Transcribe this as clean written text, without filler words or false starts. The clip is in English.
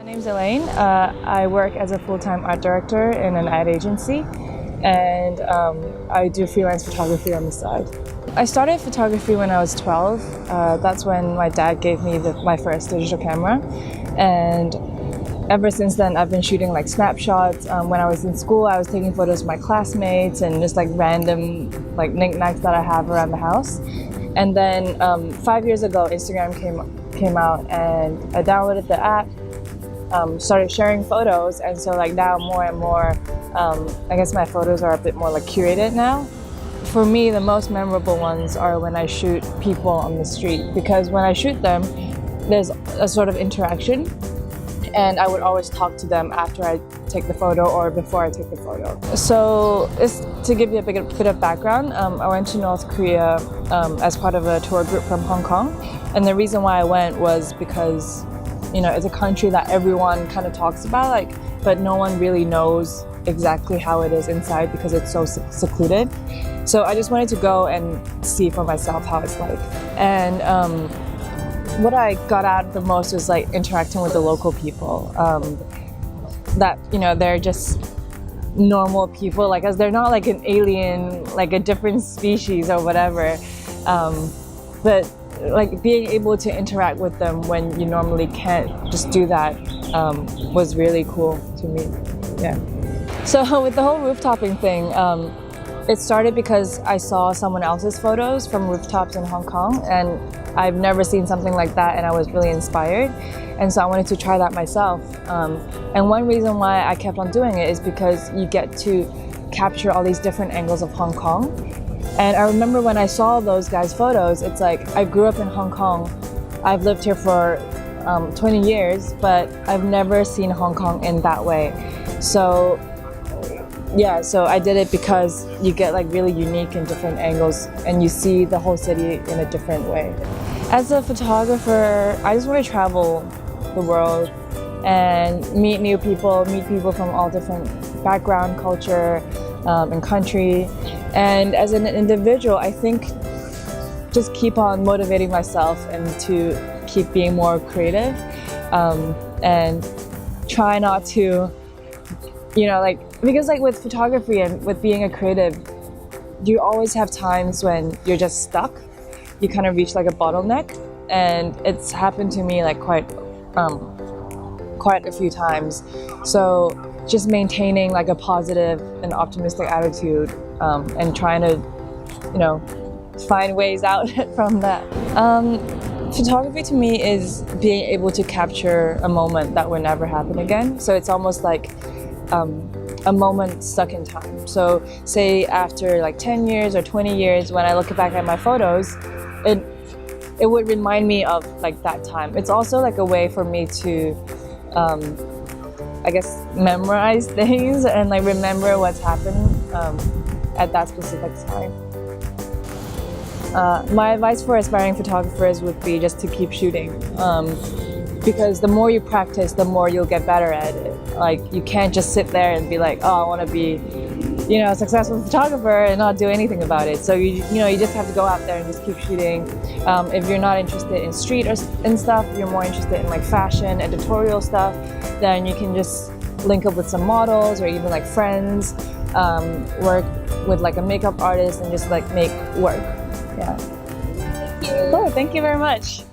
My name's Elaine. I work as a full-time art director in an ad agency, and I do freelance photography on the side. I started photography when I was 12. That's when my dad gave me my first digital camera, and ever since then I've been shooting like snapshots. When I was in school, I was taking photos of my classmates and just like random like knickknacks that I have around the house. And then 5 years ago, Instagram came out, and I downloaded the app. Started sharing photos, and so like now more and more I guess my photos are a bit more like curated now. For me, the most memorable ones are when I shoot people on the street, because when I shoot them there's a sort of interaction, and I would always talk to them after I take the photo or before I take the photo. So to give you a bit of background, I went to North Korea as part of a tour group from Hong Kong, and the reason why I went was because it's a country that everyone kind of talks about, but no one really knows exactly how it is inside because it's so secluded. So I just wanted to go and see for myself how it's like. And what I got out the most was like interacting with the local people. That they're just normal people, like as they're not like an alien, like a different species or whatever. But like being able to interact with them when you normally can't just do that was really cool to me. Yeah. So with the whole rooftoping thing, it started because I saw someone else's photos from rooftops in Hong Kong, and I've never seen something like that, and I was really inspired, and so I wanted to try that myself. And one reason why I kept on doing it is because you get to capture all these different angles of Hong Kong. And I remember when I saw those guys' photos, it's like I grew up in Hong Kong. I've lived here for 20 years, but I've never seen Hong Kong in that way. So yeah, so I did it because you get like really unique and different angles, and you see the whole city in a different way. As a photographer, I just want to travel the world and meet new people, meet people from all different background, culture, and country. And as an individual, I think just keep on motivating myself and to keep being more creative, and try not to, because like with photography and with being a creative, you always have times when you're just stuck. You kind of reach like a bottleneck, and it's happened to me like quite a few times. So just maintaining like a positive and optimistic attitude, and trying to, find ways out from that. Photography to me is being able to capture a moment that will never happen again. So it's almost like a moment stuck in time. So say after like 10 years or 20 years, when I look back at my photos, it would remind me of like that time. It's also like a way for me to I guess memorize things and like remember what's happened at that specific time. My advice for aspiring photographers would be just to keep shooting, because the more you practice, the more you'll get better at it. Like you can't just sit there and be like, oh, I want to be a successful photographer and not do anything about it. So you just have to go out there and just keep shooting. If you're not interested in street and stuff, you're more interested in like fashion, editorial stuff, then you can just link up with some models or even like friends, work with like a makeup artist and just like make work. Yeah. Thank you. Cool, thank you very much.